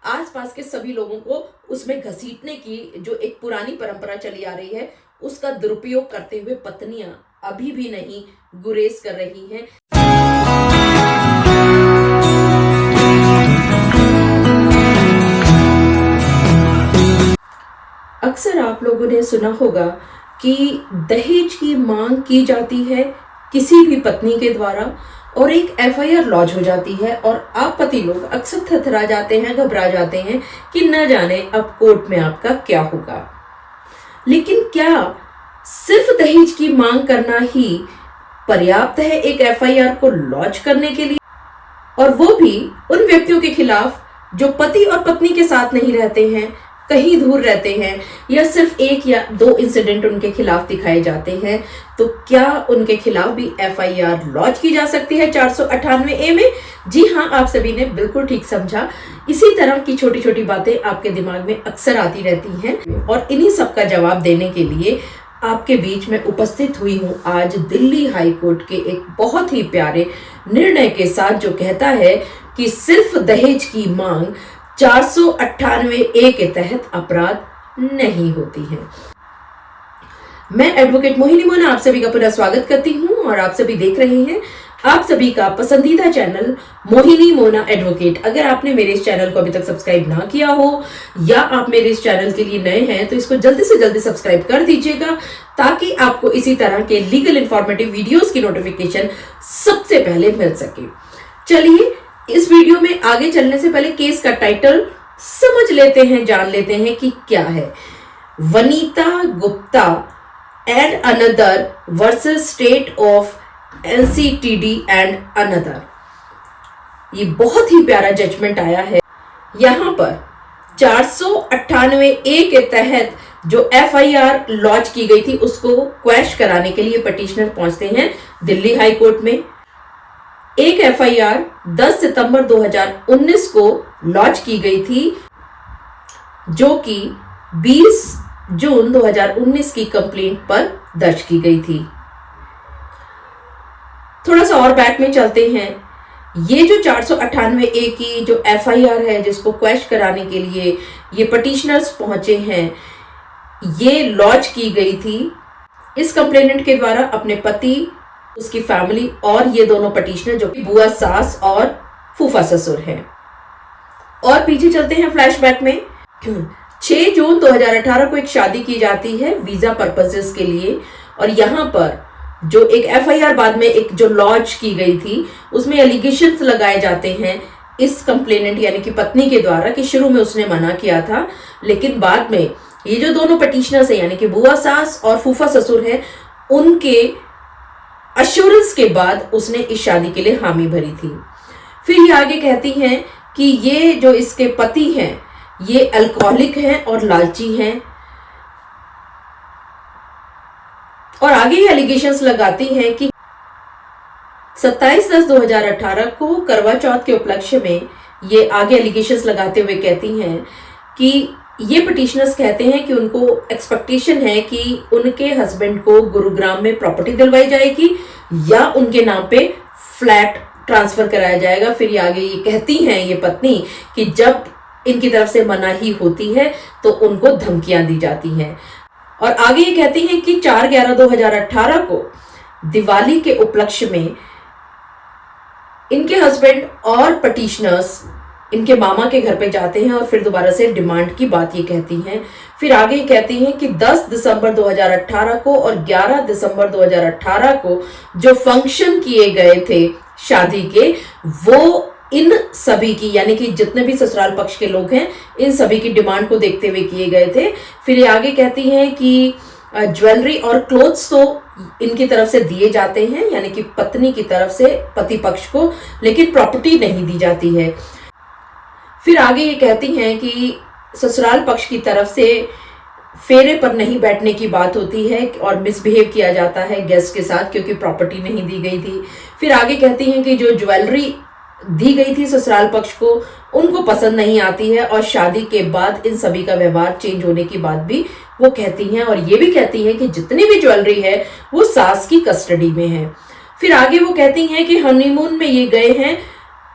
आसपास के सभी लोगों को उसमें घसीटने की जो एक पुरानी परंपरा चली आ रही है उसका दुरुपयोग करते हुए पत्नियां अभी भी नहीं गुरेज कर रही हैं। अक्सर आप लोगों ने सुना होगा कि दहेज की मांग की जाती है किसी भी पत्नी के द्वारा और एक एफआईआर लॉन्च हो जाती है और आप पति लोग अक्सर थरथरा जाते हैं, घबरा जाते हैं कि न जाने अब कोर्ट में आपका क्या होगा। लेकिन क्या सिर्फ दहेज की मांग करना ही पर्याप्त है एक एफआईआर को लॉन्च करने के लिए, और वो भी उन व्यक्तियों के खिलाफ जो पति और पत्नी के साथ नहीं रहते हैं, कहीं दूर रहते हैं, या सिर्फ एक या दो इंसिडेंट उनके खिलाफ दिखाए जाते हैं, तो क्या उनके खिलाफ भी एफआईआर लॉन्च की जा सकती है 498A में? जी हाँ, आप सभी ने बिल्कुल ठीक समझा। इसी तरह की छोटी छोटी बातें आपके दिमाग में अक्सर आती रहती हैं और इन्हीं सब का जवाब देने के लिए आपके बीच में उपस्थित हुई हूँ आज दिल्ली हाई कोर्ट के एक बहुत ही प्यारे निर्णय के साथ, जो कहता है कि सिर्फ दहेज की मांग 498A के तहत अपराध नहीं होती है। मैं एडवोकेट मोहिनी मोना आप सभी का पुनः स्वागत करती हूं और आप सभी देख रहे हैं आप सभी का पसंदीदा चैनल मोहिनी मोना एडवोकेट। अगर आपने मेरे इस चैनल को अभी तक सब्सक्राइब ना किया हो या आप मेरे इस चैनल के लिए नए हैं तो इसको जल्दी से जल्दी सब्सक्राइब कर दीजिएगा ताकि आपको इसी तरह के लीगल इंफॉर्मेटिव वीडियोस की नोटिफिकेशन सबसे पहले मिल सके। चलिए इस वीडियो में आगे चलने से पहले केस का टाइटल समझ लेते हैं, जान लेते हैं कि क्या है। Vanita Gupta and another versus state of LCTD and another. ये बहुत ही प्यारा जजमेंट आया है। यहां पर 498A के तहत जो FIR लॉन्च की गई थी उसको क्वैश कराने के लिए पिटिशनर पहुंचते हैं दिल्ली हाई कोर्ट में। एक FIR 10 सितंबर 2019 को लॉन्च की गई थी जो कि 20 जून 2019 की कंप्लेंट पर दर्ज की गई थी। थोड़ा सा और बैक में चलते हैं। ये जो 498A की जो FIR है जिसको क्वैश कराने के लिए ये पिटिशनर्स पहुंचे हैं, ये लॉन्च की गई थी इस कंप्लेनेंट के द्वारा अपने पति, उसकी फैमिली और ये दोनों पिटिशनर जो कि बुआ सास और फूफा ससुर हैं। और पीछे चलते हैं फ्लैशबैक में। 6 जून 2018 को एक शादी की जाती है वीजा पर्पसेस के लिए और यहाँ पर जो एक FIR बाद में एक जो लॉन्च की गई थी उसमें एलिगेशंस लगाए जाते हैं इस कंप्लेनेंट यानी कि पत्नी के द्वारा कि शुरू में उसने मना किया था, लेकिन बाद में ये जो दोनों पिटिशनर्स हैं यानी कि बुआ सास और फूफा ससुर हैं, उनके अश्योरेंस के बाद उसने इस शादी के लिए हामी भरी थी। फिर ये आगे कहती हैं कि ये जो इसके पति हैं ये अल्कोहलिक हैं और लालची हैं, और आगे ये एलिगेशंस लगाती हैं कि 27/10/2018 को करवा चौथ के उपलक्ष्य में ये आगे एलिगेशंस लगाते हुए कहती हैं कि ये पिटिशनर्स कहते हैं कि उनको एक्सपेक्टेशन है कि उनके हस्बैंड को गुरुग्राम में प्रॉपर्टी दिलवाई जाएगी या उनके नाम पे फ्लैट ट्रांसफर कराया जाएगा। फिर ये आगे ये कहती हैं ये पत्नी कि जब इनकी तरफ से मनाही होती है तो उनको धमकियां दी जाती हैं। और आगे ये कहती हैं कि 4/11/2018 को दिवाली के उपलक्ष्य में इनके हस्बैंड और पिटिशनर्स इनके मामा के घर पे जाते हैं और फिर दोबारा से डिमांड की बात ये कहती हैं। फिर आगे ये कहती हैं कि 10 दिसंबर 2018 को और 11 दिसंबर 2018 को जो फंक्शन किए गए थे शादी के, वो इन सभी की यानी कि जितने भी ससुराल पक्ष के लोग हैं इन सभी की डिमांड को देखते हुए किए गए थे। फिर ये आगे कहती हैं कि ज्वेलरी और क्लोथ्स तो इनकी तरफ से दिए जाते हैं यानी कि पत्नी की तरफ से पति पक्ष को, लेकिन प्रॉपर्टी नहीं दी जाती है। फिर आगे ये कहती हैं कि ससुराल पक्ष की तरफ से फेरे पर नहीं बैठने की बात होती है और मिसबिहेव किया जाता है गेस्ट के साथ क्योंकि प्रॉपर्टी नहीं दी गई थी। फिर आगे कहती हैं कि जो ज्वेलरी दी गई थी ससुराल पक्ष को उनको पसंद नहीं आती है और शादी के बाद इन सभी का व्यवहार चेंज होने की बात भी वो कहती हैं, और ये भी कहती हैं कि जितनी भी ज्वेलरी है वो सास की कस्टडी में है। फिर आगे वो कहती हैं कि हनीमून में ये गए हैं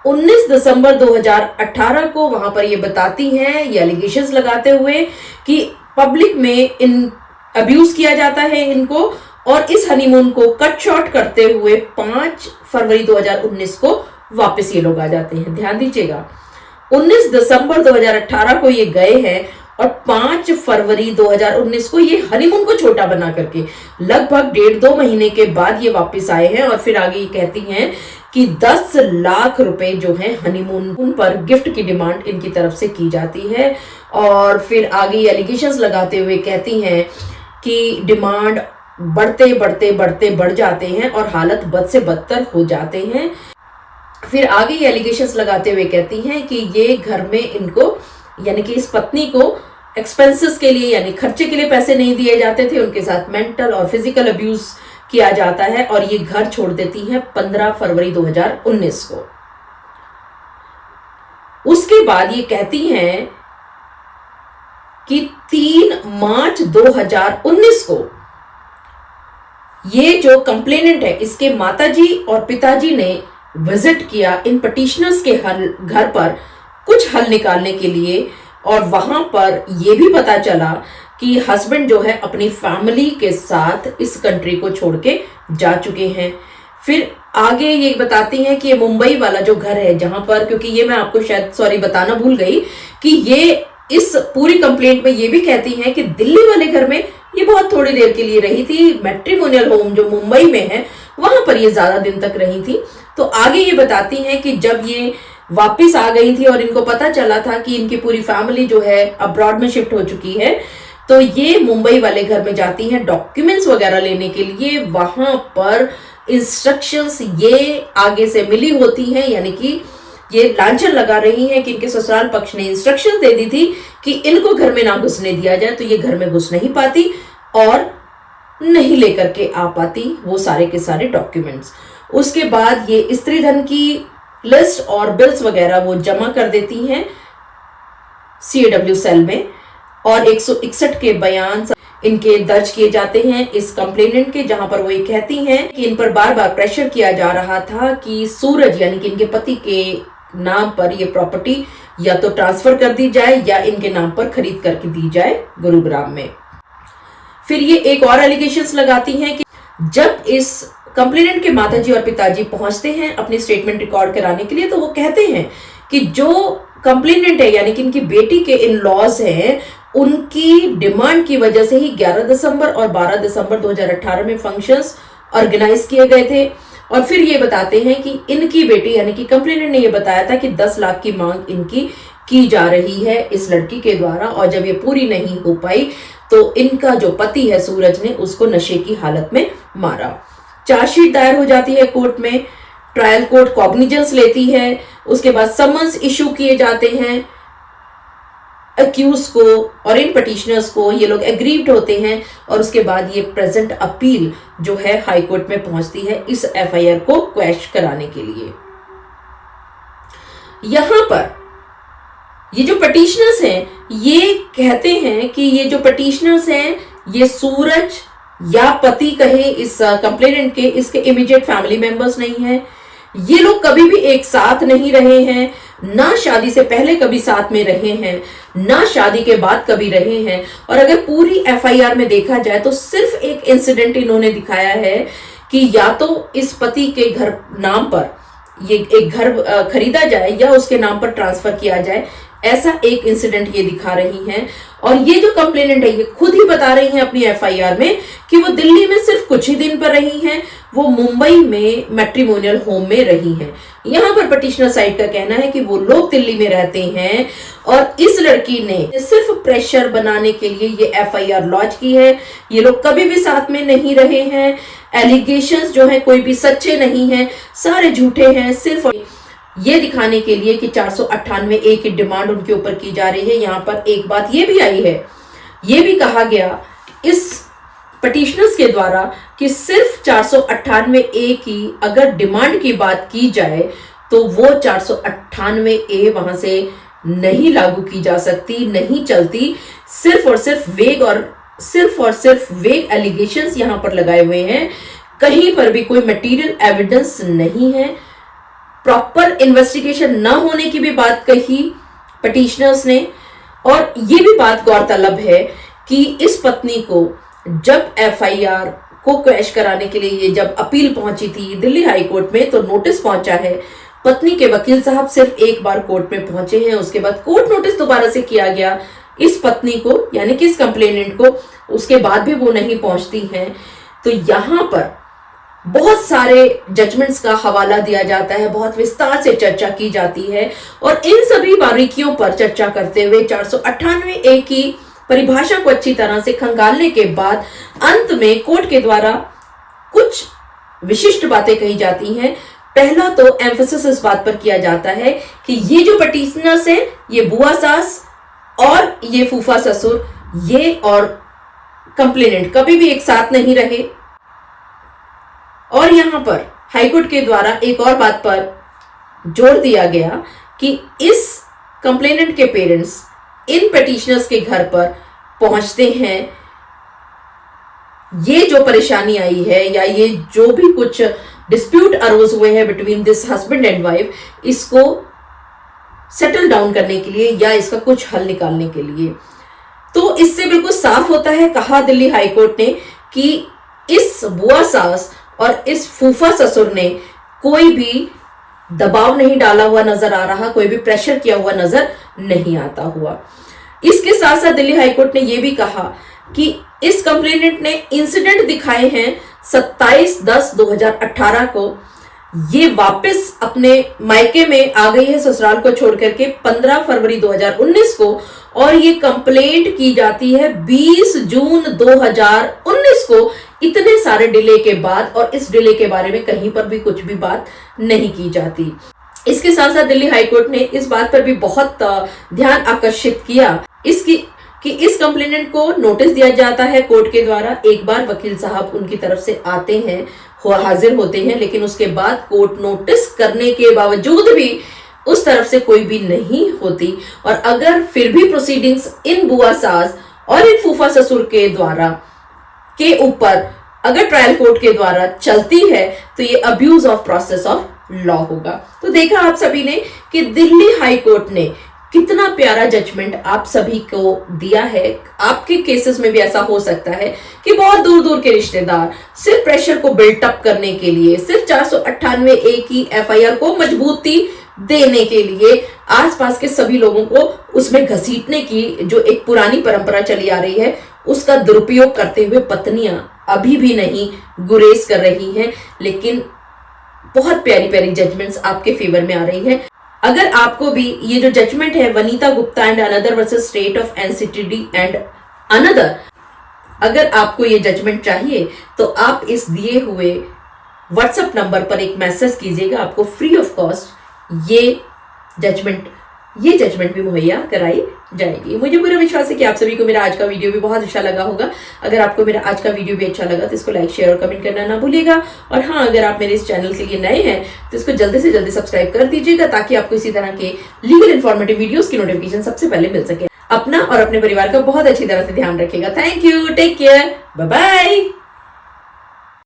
19 दिसंबर 2018 को वहां पर ये बताती हैं, ये एलिगेशंस लगाते हुए कि पब्लिक में इन अब्यूज किया जाता है इनको, और इस हनीमून को कट शॉर्ट करते हुए 5 फरवरी 2019 को वापस ये लोग आ जाते हैं। ध्यान दीजिएगा, 19 दिसंबर 2018 को ये गए हैं और 5 फरवरी 2019 को ये हनीमून को छोटा बना करके लगभग 1.5-2 महीने के बाद ये वापस आए हैं। और फिर आगे ये कहती हैं कि 10 लाख रुपए जो है हनीमून पर गिफ्ट की डिमांड इनकी तरफ से की जाती है। और फिर आगे ये एलिगेशंस लगाते हुए कहती हैं कि डिमांड बढ़ते बढ़ते बढ़ते बढ़ जाते हैं और हालत बद से बदतर हो जाते हैं। फिर आगे ये एलिगेशंस लगाते हुए कहती हैं कि ये घर में इनको यानी कि इस पत्नी को एक्सपेंसेस के लिए यानी खर्चे के लिए पैसे नहीं दिए जाते थे, उनके साथ मेंटल और फिजिकल अब्यूज किया जाता है, और ये घर छोड़ देती हैं 15 फरवरी 2019 को। उसके बाद ये कहती हैं कि 3 मार्च 2019 को ये जो कंप्लेनेंट है इसके माताजी और पिताजी ने विजिट किया इन पिटिशनर्स के घर पर कुछ हल निकालने के लिए, और वहां पर यह भी पता चला कि हस्बैंड जो है अपनी फैमिली के साथ इस कंट्री को छोड़ के जा चुके हैं। फिर आगे ये बताती हैं कि ये मुंबई वाला जो घर है जहां पर, क्योंकि ये मैं आपको शायद बताना भूल गई कि ये इस पूरी कंप्लेंट में ये भी कहती हैं कि दिल्ली वाले घर में ये बहुत थोड़ी देर के लिए रही थी, मैट्रिमोनियल होम जो मुंबई में है वहां पर ये ज्यादा दिन तक रही थी। तो आगे ये बताती हैं कि जब ये वापस आ गई थी और इनको पता चला था कि इनकी पूरी फैमिली जो है अब्रॉड में शिफ्ट हो चुकी है, तो ये मुंबई वाले घर में जाती हैं डॉक्यूमेंट्स वगैरह लेने के लिए। वहां पर इंस्ट्रक्शंस ये आगे से मिली होती हैं, यानी कि ये लांछन लगा रही हैं कि इनके ससुराल पक्ष ने इंस्ट्रक्शंस दे दी थी कि इनको घर में ना घुसने दिया जाए, तो ये घर में घुस नहीं पाती और नहीं लेकर के आ पाती वो सारे के सारे डॉक्यूमेंट्स। उसके बाद ये स्त्री धन की लिस्ट और बिल्स वगैरह वो जमा कर देती हैं CAW सेल में, और 161 के बयान इनके दर्ज किए जाते हैं इस कंप्लेनेंट के, जहां पर वो ये कहती हैं कि इन पर बार बार प्रेशर किया जा रहा था कि सूरज यानी कि इनके पति के नाम पर ये प्रॉपर्टी या तो ट्रांसफर कर दी जाए या इनके नाम पर खरीद करके दी जाए गुरुग्राम में। फिर ये एक और एलिगेशंस लगाती हैं कि जब इस कंप्लेनेंट के माताजी और पिताजी पहुंचते हैं अपनी स्टेटमेंट रिकॉर्ड कराने के लिए, तो वो कहते हैं कि जो कंप्लेनेंट है यानी कि इनकी बेटी के इन लॉज हैं, उनकी डिमांड की वजह से ही 11 दिसंबर और 12 दिसंबर 2018 में फंक्शंस ऑर्गेनाइज किए गए थे। और फिर ये बताते हैं कि इनकी बेटी यानी कि कंप्लेनेंट ने ये बताया था कि 10 लाख की मांग इनकी की जा रही है इस लड़की के द्वारा, और जब ये पूरी नहीं हो पाई तो इनका जो पति है सूरज ने उसको नशे की हालत में मारा। चार्जशीट दायर हो जाती है कोर्ट में, ट्रायल कोर्ट कॉग्निजेंस लेती है, उसके बाद समन्स इशू किए जाते हैं अक्यूज को और इन पिटिशनर्स को, ये लोग एग्रीव्ड होते हैं, और उसके बाद ये प्रेजेंट अपील जो है हाई कोर्ट में पहुंचती है इस FIR को क्वैश कराने के लिए। यहां पर ये जो पिटिशनर्स हैं ये कहते हैं कि ये जो पिटिशनर्स हैं ये सूरज या पति कहे इस कंप्लेनेंट के, इसके इमीडिएट फैमिली मेंबर्स नहीं हैं, ये लोग कभी भी एक साथ नहीं रहे हैं, ना शादी से पहले कभी साथ में रहे हैं, ना शादी के बाद कभी रहे हैं। और अगर पूरी FIR में देखा जाए तो सिर्फ एक इंसिडेंट इन्होंने दिखाया है कि या तो इस पति के घर नाम पर ये एक घर खरीदा जाए या उसके नाम पर ट्रांसफर किया जाए, ऐसा एक इंसिडेंट ये दिखा रही हैं। और ये जो कंप्लेनेंट है ये खुद ही बता रही हैं अपनी FIR में कि वो दिल्ली में सिर्फ कुछ ही दिन पर रही हैं, वो मुंबई में मैट्रिमोनियल होम में रही हैं। यहाँ पर पिटिशनर साइड का कहना है कि वो लोग दिल्ली में रहते हैं और इस लड़की ने सिर्फ प्रेशर बनाने के लिए ये FIR लॉन्च की है। ये लोग कभी भी साथ में नहीं रहे हैं, एलिगेशंस जो है कोई भी सच्चे नहीं हैं, सारे झूठे हैं, सिर्फ ये दिखाने के लिए कि 498A की डिमांड उनके ऊपर की जा रही है। यहाँ पर एक बात ये भी आई है, ये भी कहा गया इस पिटिशनर्स के द्वारा कि सिर्फ 498A की अगर डिमांड की बात की जाए तो वो 498A वहां से नहीं लागू की जा सकती, नहीं चलती। सिर्फ और सिर्फ वेग एलिगेशंस यहां पर लगाए हुए हैं, कहीं पर भी कोई मटेरियल एविडेंस नहीं है। प्रॉपर इन्वेस्टिगेशन न होने की भी बात कही पिटीशनर्स ने। और ये भी बात गौरतलब है कि इस पत्नी को जब एफआईआर को क्वैश कराने के लिए ये जब अपील पहुंची थी दिल्ली हाई कोर्ट में, तो नोटिस पहुंचा है। पत्नी के वकील साहब सिर्फ एक बार कोर्ट में पहुंचे हैं, उसके बाद कोर्ट नोटिस दोबारा से किया गया इस पत्नी को, यानी कि इस कंप्लेनेंट को, उसके बाद भी वो नहीं पहुंचती हैं। तो यहां पर बहुत सारे जजमेंट्स का हवाला दिया जाता है, बहुत विस्तार से चर्चा की जाती है, और इन सभी बारीकियों पर चर्चा करते हुए 498A की परिभाषा को अच्छी तरह से खंगालने के बाद अंत में कोर्ट के द्वारा कुछ विशिष्ट बातें कही जाती हैं। पहला तो एम्फेसिस इस बात पर किया जाता है कि ये जो पिटीशनर्स हैं, ये बुआ सास और ये फूफा ससुर, ये और कंप्लेनेंट कभी भी एक साथ नहीं रहे। और यहां पर हाईकोर्ट के द्वारा एक और बात पर जोर दिया गया कि इस कंप्लेनेंट के पेरेंट्स इन पिटीशनर्स के घर पर पहुंचते हैं, ये जो परेशानी आई है या ये जो भी कुछ डिस्प्यूट अरोज हुए हैं between this husband and wife, इसको सेटल डाउन करने के लिए या इसका कुछ हल निकालने के लिए। तो इससे बिल्कुल साफ होता है, कहा दिल्ली हाईकोर्ट ने, कि इस बुआ सास और इस फूफा ससुर ने कोई भी दबाव नहीं डाला हुआ नजर आ रहा, कोई भी प्रेशर किया हुआ नजर नहीं आता हुआ। इसके साथ साथ दिल्ली हाईकोर्ट ने यह भी कहा कि इस कंप्लेनेंट ने इंसिडेंट दिखाए हैं 27/10/2018 को, ये वापस अपने मायके में आ गई है ससुराल को छोड़ करके 15 फरवरी 2019 को, और ये कंप्लेंट की जाती है 20 जून 2019 को, इतने सारे डिले के बाद, और इस डिले के बारे में कहीं पर भी कुछ भी बात नहीं की जाती। इसके साथ साथ दिल्ली हाईकोर्ट ने इस बात पर भी बहुत ध्यान आकर्षित किया इसकी कि इस कंप्लेनेंट को नोटिस दिया जाता है कोर्ट के द्वारा, एक बार वकील साहब उनकी तरफ से आते हैं, हाजिर होते हैं, लेकिन उसके बाद कोर्ट नोटिस करने के बावजूद भी उस तरफ से कोई भी नहीं होती। और अगर फिर भी प्रोसीडिंग्स इन बुआ सास और इन फूफा ससुर के द्वारा के ऊपर अगर ट्रायल कोर्ट के द्वारा चलती है, तो ये abuse of process of law होगा। तो देखा आप सभी ने कि दिल्ली हाई कोर्ट ने कितना प्यारा जजमेंट आप सभी को दिया है। आपके केसेस में भी ऐसा हो सकता है कि बहुत दूर दूर के रिश्तेदार सिर्फ प्रेशर को बिल्टअप करने के लिए, सिर्फ 498A की एफआईआर को मजबूती देने के लिए आसपास के सभी लोगों को उसमें घसीटने की जो एक पुरानी परंपरा चली आ रही है, उसका दुरुपयोग करते हुए पत्नियां अभी भी नहीं गुरेज कर रही हैं। लेकिन बहुत प्यारी प्यारी जजमेंट्स आपके फेवर में आ रही है। अगर आपको भी ये जो जजमेंट है Vanita Gupta and another versus state of NCTD and another, अगर आपको ये जजमेंट चाहिए तो आप इस दिए हुए व्हाट्सएप नंबर पर एक मैसेज कीजिएगा, आपको फ्री ऑफ कॉस्ट ये जजमेंट भी मुहैया कराई जाएगी। मुझे पूरा विश्वास है कि आप सभी को मेरा आज का वीडियो भी बहुत अच्छा लगा होगा। अगर आपको मेरा आज का वीडियो भी अच्छा लगा तो इसको लाइक, शेयर और कमेंट करना ना भूलिएगा। और हाँ, अगर आप मेरे इस चैनल के लिए नए हैं तो इसको जल्दी से जल्दी सब्सक्राइब कर दीजिएगा, ताकि आपको इसी तरह के लीगल इन्फॉर्मेटिव वीडियोस की नोटिफिकेशन सबसे पहले मिल सके। अपना और अपने परिवार का बहुत अच्छी तरह से ध्यान रखिएगा। Thank you, take care, bye bye.